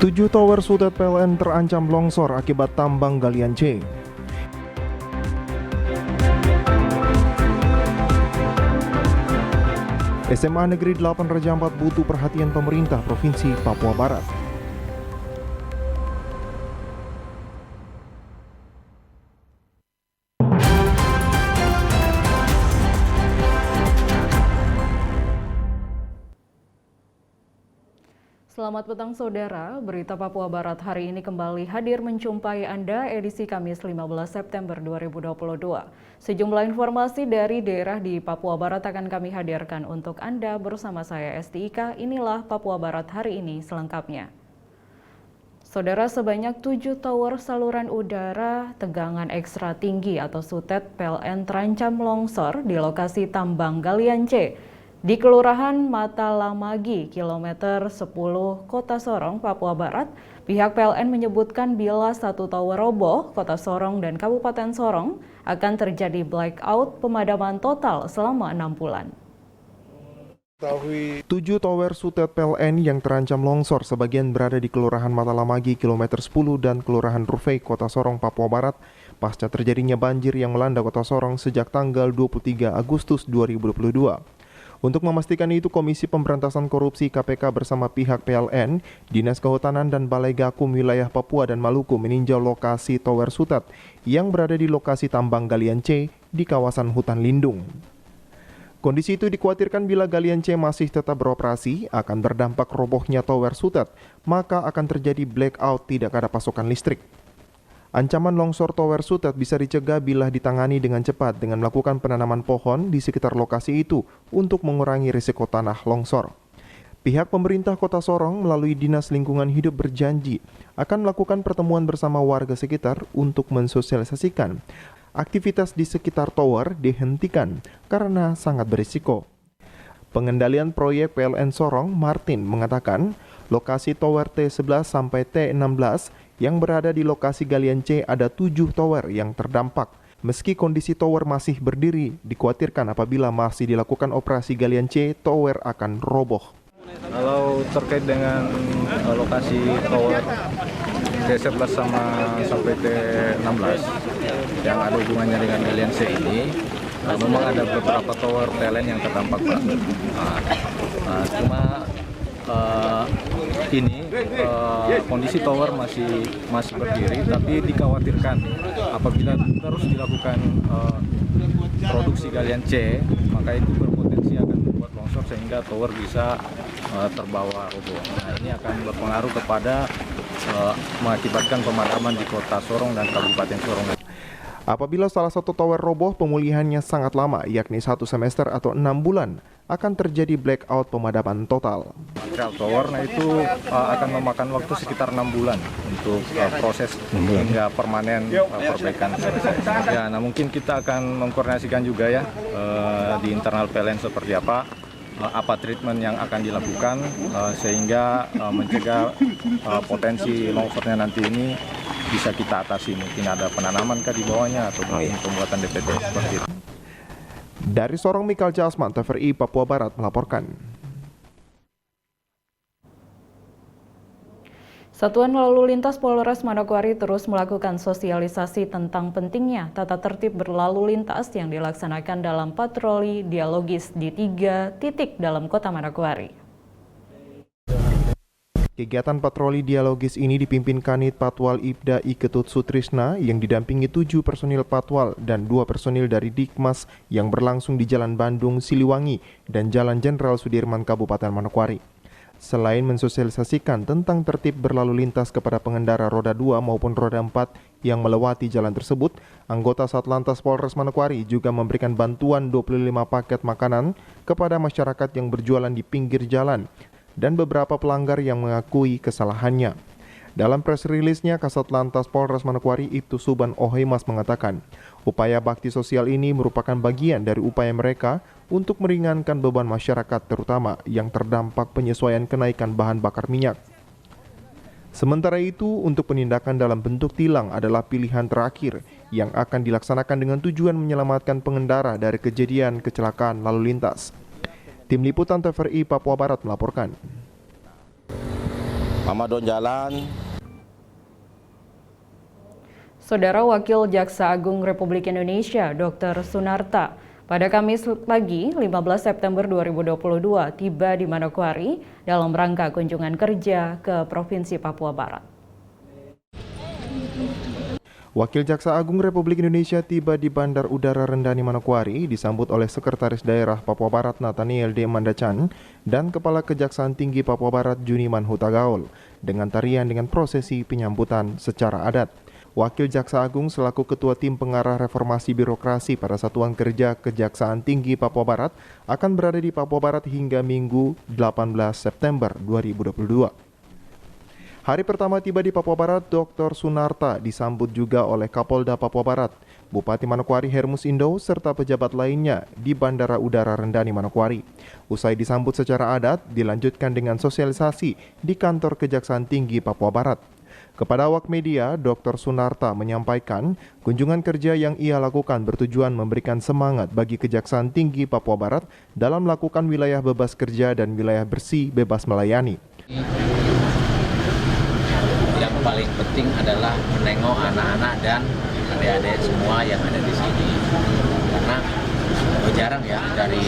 7 tower Sutet PLN terancam longsor akibat tambang galian C. SMA Negeri 8 Raja Ampat butuh perhatian pemerintah Provinsi Papua Barat. Selamat petang saudara, berita Papua Barat hari ini kembali hadir menjumpai Anda edisi Kamis 15 September 2022. Sejumlah informasi dari daerah di Papua Barat akan kami hadirkan untuk Anda bersama saya Esti Ika. Inilah Papua Barat hari ini selengkapnya. Saudara, sebanyak 7 tower saluran udara tegangan ekstra tinggi atau Sutet PLN terancam longsor di lokasi tambang galian C di Kelurahan Matalamagi, kilometer 10 Kota Sorong, Papua Barat. Pihak PLN menyebutkan bila satu tower roboh, Kota Sorong dan Kabupaten Sorong akan terjadi blackout pemadaman total selama 6 bulan. 7 tower Sutet PLN yang terancam longsor sebagian berada di Kelurahan Matalamagi, kilometer 10 dan Kelurahan Rufei, Kota Sorong, Papua Barat, pasca terjadinya banjir yang melanda Kota Sorong sejak tanggal 23 Agustus 2022. Untuk memastikan itu, Komisi Pemberantasan Korupsi KPK bersama pihak PLN, Dinas Kehutanan dan Balai Gakum Wilayah Papua dan Maluku meninjau lokasi tower Sutet yang berada di lokasi tambang galian C di kawasan hutan lindung. Kondisi itu dikhawatirkan bila galian C masih tetap beroperasi akan berdampak robohnya tower Sutet, maka akan terjadi blackout, tidak ada pasokan listrik. Ancaman longsor tower Sutet bisa dicegah bila ditangani dengan cepat dengan melakukan penanaman pohon di sekitar lokasi itu untuk mengurangi risiko tanah longsor. Pihak pemerintah Kota Sorong melalui Dinas Lingkungan Hidup berjanji akan melakukan pertemuan bersama warga sekitar untuk mensosialisasikan aktivitas di sekitar tower dihentikan karena sangat berisiko. Pengendalian proyek PLN Sorong, Martin, mengatakan lokasi tower T11 sampai T16 yang berada di lokasi galian C ada 7 tower yang terdampak. Meski kondisi tower masih berdiri, dikhawatirkan apabila masih dilakukan operasi galian C, tower akan roboh. Kalau terkait dengan lokasi tower T11 sampai T16 yang ada hubungannya dengan galian C ini, memang ada beberapa tower PLN yang terdampak, Pak. Kondisi tower masih berdiri, tapi dikhawatirkan apabila terus dilakukan produksi galian C, maka itu berpotensi akan membuat longsor sehingga tower bisa terbawa roboh. Nah, ini akan berpengaruh kepada mengakibatkan pemadaman di Kota Sorong dan Kabupaten Sorong. Apabila salah satu tower roboh, pemulihannya sangat lama, yakni 1 semester atau 6 bulan, akan terjadi blackout pemadaman total. Material tower, itu akan memakan waktu sekitar 6 bulan untuk proses hingga permanen perbaikan. Ya, nah mungkin kita akan mengkoordinasikan juga ya di internal PLN seperti apa treatment yang akan dilakukan sehingga mencegah potensi longsornya nanti ini bisa kita atasi. Mungkin ada penanaman di bawahnya atau pembuatan DPT seperti itu. Dari Sorong, Mikal Jasman, TVRI Papua Barat melaporkan. Satuan Lalu Lintas Polres Manokwari terus melakukan sosialisasi tentang pentingnya tata tertib berlalu lintas yang dilaksanakan dalam patroli dialogis di 3 titik dalam Kota Manokwari. Kegiatan patroli dialogis ini dipimpin Kanit Patwal Ibda I Ketut Sutrisna yang didampingi 7 personil Patwal dan 2 personil dari Dikmas yang berlangsung di Jalan Bandung, Siliwangi dan Jalan Jenderal Sudirman, Kabupaten Manokwari. Selain mensosialisasikan tentang tertib berlalu lintas kepada pengendara roda 2 maupun roda 4 yang melewati jalan tersebut, anggota Satlantas Polres Manokwari juga memberikan bantuan 25 paket makanan kepada masyarakat yang berjualan di pinggir jalan dan beberapa pelanggar yang mengakui kesalahannya. Dalam press release-nya, Kasat Lantas Polres Manokwari Ibtu Suban Ohemas mengatakan, upaya bakti sosial ini merupakan bagian dari upaya mereka untuk meringankan beban masyarakat terutama yang terdampak penyesuaian kenaikan bahan bakar minyak. Sementara itu, untuk penindakan dalam bentuk tilang adalah pilihan terakhir yang akan dilaksanakan dengan tujuan menyelamatkan pengendara dari kejadian kecelakaan lalu lintas. Tim Liputan TVRI Papua Barat melaporkan. Amadon jalan. Saudara Wakil Jaksa Agung Republik Indonesia, Dr. Sunarta, pada Kamis pagi 15 September 2022 tiba di Manokwari dalam rangka kunjungan kerja ke Provinsi Papua Barat. Wakil Jaksa Agung Republik Indonesia tiba di Bandar Udara Rendani Manokwari disambut oleh Sekretaris Daerah Papua Barat Nathaniel D. Mandacan dan Kepala Kejaksaan Tinggi Papua Barat Juniman Hutagaul dengan tarian dengan prosesi penyambutan secara adat. Wakil Jaksa Agung selaku Ketua Tim Pengarah Reformasi Birokrasi pada Satuan Kerja Kejaksaan Tinggi Papua Barat akan berada di Papua Barat hingga Minggu 18 September 2022. Hari pertama tiba di Papua Barat, Dr. Sunarta disambut juga oleh Kapolda Papua Barat, Bupati Manokwari Hermus Indo, serta pejabat lainnya di Bandara Udara Rendani Manokwari. Usai disambut secara adat, dilanjutkan dengan sosialisasi di Kantor Kejaksaan Tinggi Papua Barat. Kepada awak media, Dr. Sunarta menyampaikan kunjungan kerja yang ia lakukan bertujuan memberikan semangat bagi Kejaksaan Tinggi Papua Barat dalam melakukan wilayah bebas kerja dan wilayah bersih bebas melayani. Yang paling penting adalah menengok anak-anak dan adik-adik semua yang ada di sini. Karena jarang ya dari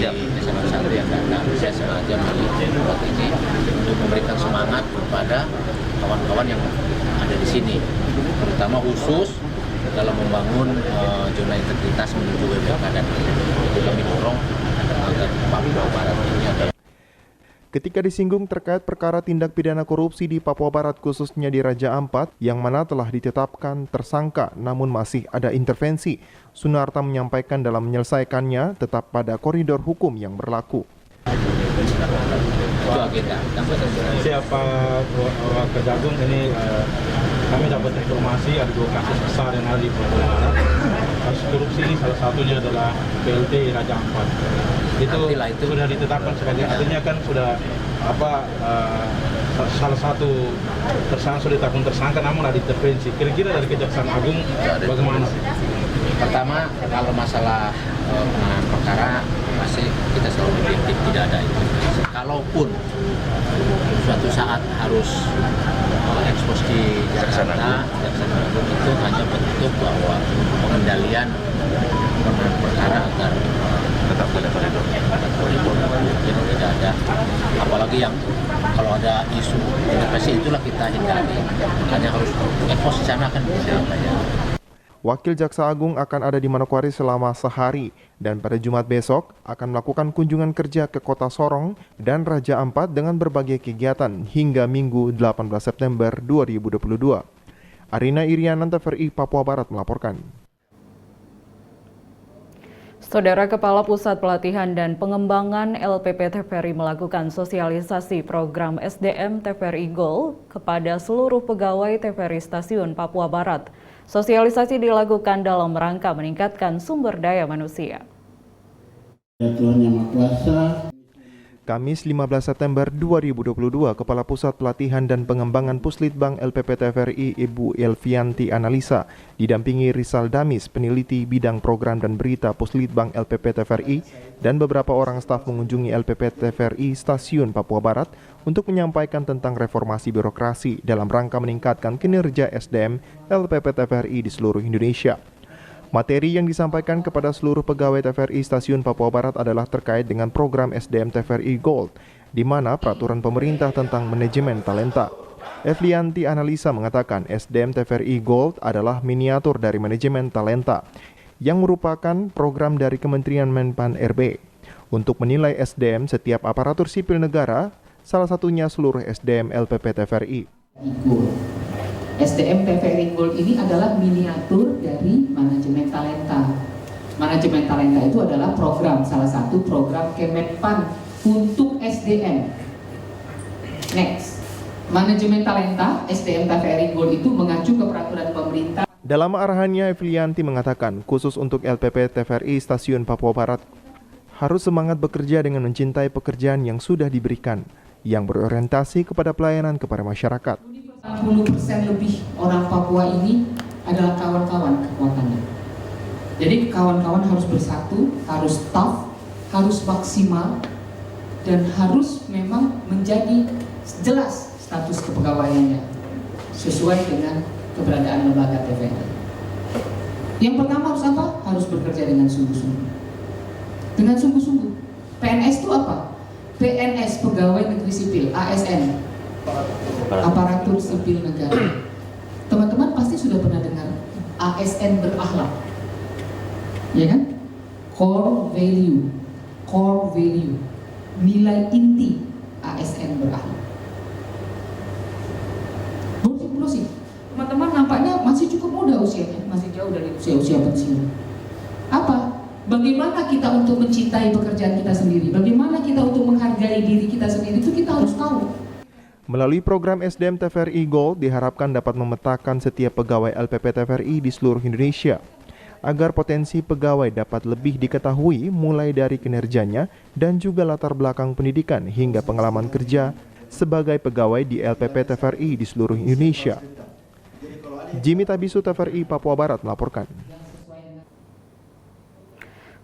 satu yang datang, saya sengaja memilih tempat ini untuk memberikan semangat kepada kawan-kawan yang ada di sini, terutama khusus dalam membangun zona integritas menuju WBK, dan itu kami dorong agar Papua Barat ini ada. Ketika disinggung terkait perkara tindak pidana korupsi di Papua Barat khususnya di Raja Ampat yang mana telah ditetapkan tersangka namun masih ada intervensi, Sunarta menyampaikan dalam menyelesaikannya tetap pada koridor hukum yang berlaku. Siapa Wakil Jagung ini kami dapat informasi ada 2 kasus besar yang ada di Papua Barat. Kasus korupsi ini salah satunya adalah PLT Raja Ampat. Itu sudah ditetapkan sebagai, artinya kan sudah salah satu tersangka sudah ditetapkan tersangka namun ada intervensi. Kira-kira dari Kejaksaan Agung bagaimana? Pertama, kalau masalah penanganan perkara masih kita selalu objektif, tidak ada intervensi. Kalaupun suatu saat harus ekspos di Jakarta, Kejaksaan Agung itu hanya bentuk bahwa pengendalian penanganan perkara agar tetap pada koridor. Jadi tidak ada, apalagi yang kalau ada isu intervensi itulah kita hindari. Makanya harus ekspos di sana kan bisa ya. Wakil Jaksa Agung akan ada di Manokwari selama sehari dan pada Jumat besok akan melakukan kunjungan kerja ke Kota Sorong dan Raja Ampat dengan berbagai kegiatan hingga Minggu 18 September 2022. Arina Irianan, TVRI Papua Barat melaporkan. Saudara Kepala Pusat Pelatihan dan Pengembangan LPP TVRI melakukan sosialisasi program SDM TVRI Gold kepada seluruh pegawai TVRI Stasiun Papua Barat. Sosialisasi dilakukan dalam rangka meningkatkan sumber daya manusia. Ya Tuhan Yang Maha Kuasa. Kamis 15 September 2022, Kepala Pusat Pelatihan dan Pengembangan Puslitbang LPP TVRI Ibu Elvianti Analisa didampingi Rizal Damis, peneliti bidang program dan berita Puslitbang LPP TVRI, dan beberapa orang staf mengunjungi LPP TVRI Stasiun Papua Barat untuk menyampaikan tentang reformasi birokrasi dalam rangka meningkatkan kinerja SDM LPP TVRI di seluruh Indonesia. Materi yang disampaikan kepada seluruh pegawai TVRI Stasiun Papua Barat adalah terkait dengan program SDM TVRI Gold, di mana peraturan pemerintah tentang manajemen talenta. Evlianti Analisa mengatakan SDM TVRI Gold adalah miniatur dari manajemen talenta, yang merupakan program dari Kementerian Menpan RB untuk menilai SDM setiap aparatur sipil negara, salah satunya seluruh SDM LPP TVRI. SDM TVRI Gold ini adalah miniatur dari manajemen talenta. Manajemen talenta itu adalah program, salah satu program Kemenpan untuk SDM. Next, manajemen talenta SDM TVRI Gold itu mengacu ke peraturan pemerintah. Dalam arahannya, Evlianti mengatakan khusus untuk LPP TVRI Stasiun Papua Barat harus semangat bekerja dengan mencintai pekerjaan yang sudah diberikan, yang berorientasi kepada pelayanan kepada masyarakat. 60% lebih orang Papua ini adalah kawan-kawan kekuatannya. Jadi kawan-kawan harus bersatu, harus tough, harus maksimal, dan harus memang menjadi jelas status kepegawaiannya sesuai dengan keberadaan lembaga TVRI. Yang pertama harus apa? Harus bekerja dengan sungguh-sungguh. Dengan sungguh-sungguh. PNS itu apa? PNS, Pegawai Negeri Sipil, ASN, Aparatur Sipil Negara. Teman-teman pasti sudah pernah dengar ASN berakhlak, ya kan? Core value, nilai inti ASN berakhlak. Belum sih, teman-teman nampaknya masih cukup muda usianya, masih jauh dari usia pensiun. Apa? Bagaimana kita untuk mencintai pekerjaan kita sendiri? Bagaimana kita untuk menghargai diri kita sendiri? Itu kita harus tahu. Melalui program SDM TVRI Gold diharapkan dapat memetakan setiap pegawai LPP TVRI di seluruh Indonesia agar potensi pegawai dapat lebih diketahui mulai dari kinerjanya dan juga latar belakang pendidikan hingga pengalaman kerja sebagai pegawai di LPP TVRI di seluruh Indonesia. Jimmy Tabisu, TVRI Papua Barat melaporkan.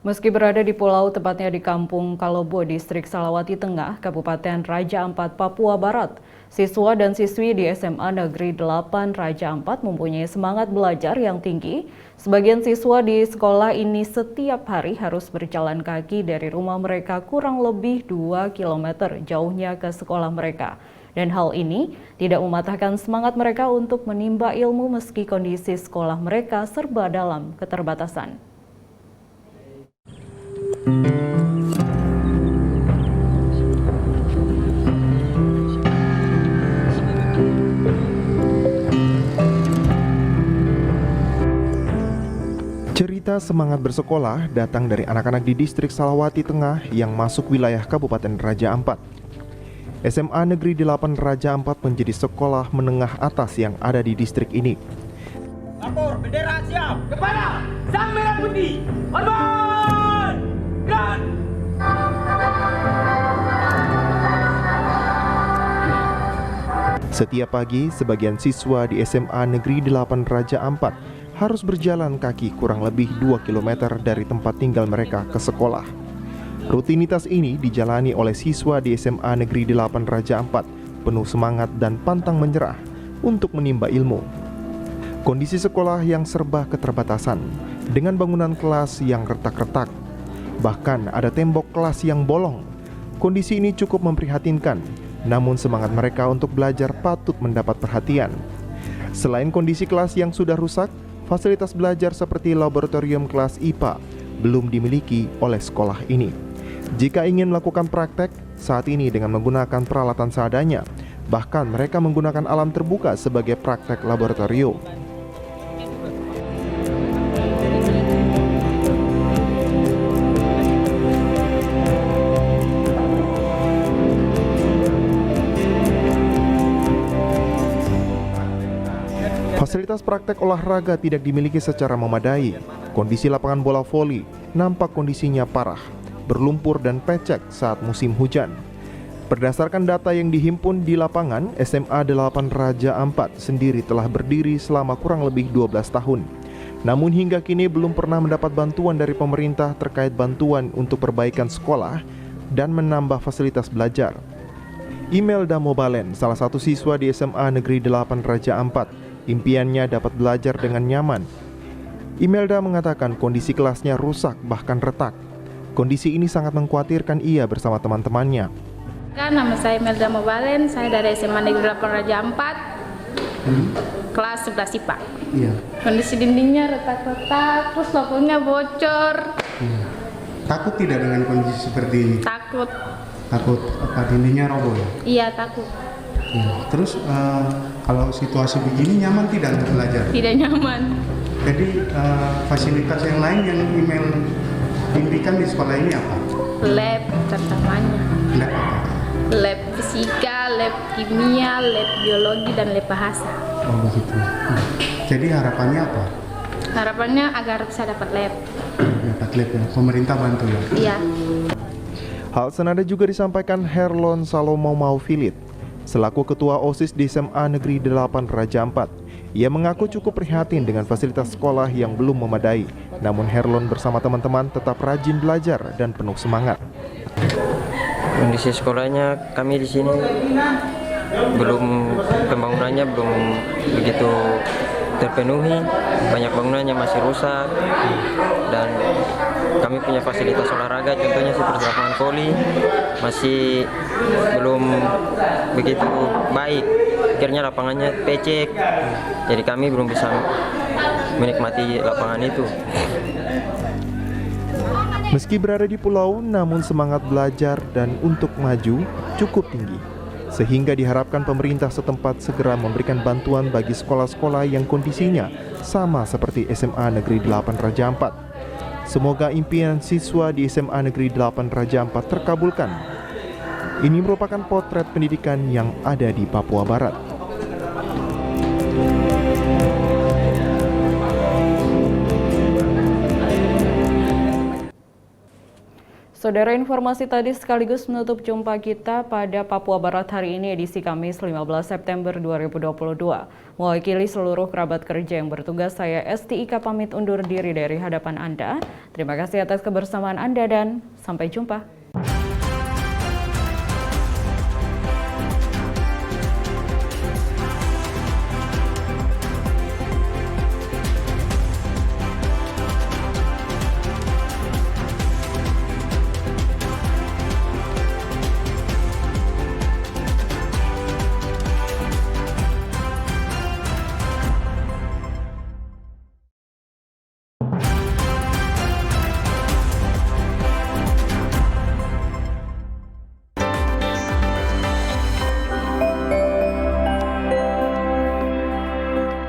Meski berada di pulau, tepatnya di Kampung Kalobo, Distrik Salawati Tengah, Kabupaten Raja Ampat, Papua Barat, siswa dan siswi di SMA Negeri 8 Raja Ampat mempunyai semangat belajar yang tinggi. Sebagian siswa di sekolah ini setiap hari harus berjalan kaki dari rumah mereka kurang lebih 2 km jauhnya ke sekolah mereka. Dan hal ini tidak mematahkan semangat mereka untuk menimba ilmu meski kondisi sekolah mereka serba dalam keterbatasan. Cerita semangat bersekolah datang dari anak-anak di Distrik Salawati Tengah yang masuk wilayah Kabupaten Raja Ampat. SMA Negeri 8 Raja Ampat menjadi sekolah menengah atas yang ada di distrik ini. Lapor, bendera siap, kepala, sang merah putih, korban, dan Setiap pagi, sebagian siswa di SMA Negeri 8 Raja Ampat harus berjalan kaki kurang lebih 2 km dari tempat tinggal mereka ke sekolah. Rutinitas ini dijalani oleh siswa di SMA Negeri 8 Raja Ampat, penuh semangat dan pantang menyerah untuk menimba ilmu. Kondisi sekolah yang serba keterbatasan, dengan bangunan kelas yang retak-retak, bahkan ada tembok kelas yang bolong. Kondisi ini cukup memprihatinkan, namun semangat mereka untuk belajar patut mendapat perhatian. Selain kondisi kelas yang sudah rusak, fasilitas belajar seperti laboratorium kelas IPA belum dimiliki oleh sekolah ini. Jika ingin melakukan praktek, saat ini dengan menggunakan peralatan seadanya, bahkan mereka menggunakan alam terbuka sebagai praktek laboratorium. Fasilitas praktek olahraga tidak dimiliki secara memadai. Kondisi lapangan bola voli nampak kondisinya parah, berlumpur dan pecek saat musim hujan. Berdasarkan data yang dihimpun di lapangan, SMA 8 Raja Ampat sendiri telah berdiri selama kurang lebih 12 tahun. Namun hingga kini belum pernah mendapat bantuan dari pemerintah terkait bantuan untuk perbaikan sekolah dan menambah fasilitas belajar. Imelda Mobalen, salah satu siswa di SMA Negeri 8 Raja Ampat, impiannya dapat belajar dengan nyaman. Imelda mengatakan kondisi kelasnya rusak bahkan retak. Kondisi ini sangat mengkhawatirkan ia bersama teman-temannya. Nama saya Imelda Mobalen, saya dari SMA Negeri 8 Raja Ampat, kelas 11 IPA. Iya. Kondisi dindingnya retak-retak, terus logonya bocor. Iya. Takut tidak dengan kondisi seperti ini? Takut. Takut apa dindingnya roboh ya? Iya, takut. Iya. Terus kalau situasi begini nyaman tidak untuk belajar? Tidak nyaman. Jadi fasilitas yang lain yang email impikan di sekolah ini apa? Lab terutamanya. Lab apa? Lab fisika, lab kimia, lab biologi, dan lab bahasa. Oh begitu. Jadi harapannya apa? Harapannya agar bisa dapat lab. Dapat lab ya, pemerintah bantu ya? Iya. Hal senada juga disampaikan Herlon Salomo Maufilit, selaku Ketua OSIS di SMA Negeri 8 Raja Ampat. Ia mengaku cukup prihatin dengan fasilitas sekolah yang belum memadai. Namun Herlon bersama teman-teman tetap rajin belajar dan penuh semangat. Kondisi sekolahnya kami di sini pembangunannya belum begitu terpenuhi, banyak bangunannya masih rusak, dan kami punya fasilitas olahraga contohnya seperti lapangan voli masih belum begitu baik, akhirnya lapangannya pecek, jadi kami belum bisa menikmati lapangan itu. Meski berada di pulau, namun semangat belajar dan untuk maju cukup tinggi. Sehingga diharapkan pemerintah setempat segera memberikan bantuan bagi sekolah-sekolah yang kondisinya sama seperti SMA Negeri 8 Raja Ampat. Semoga impian siswa di SMA Negeri 8 Raja Ampat terkabulkan. Ini merupakan potret pendidikan yang ada di Papua Barat. Saudara, informasi tadi sekaligus menutup jumpa kita pada Papua Barat hari ini edisi Kamis 15 September 2022. Mewakili seluruh kerabat kerja yang bertugas, saya Esti Ika pamit undur diri dari hadapan Anda. Terima kasih atas kebersamaan Anda dan sampai jumpa.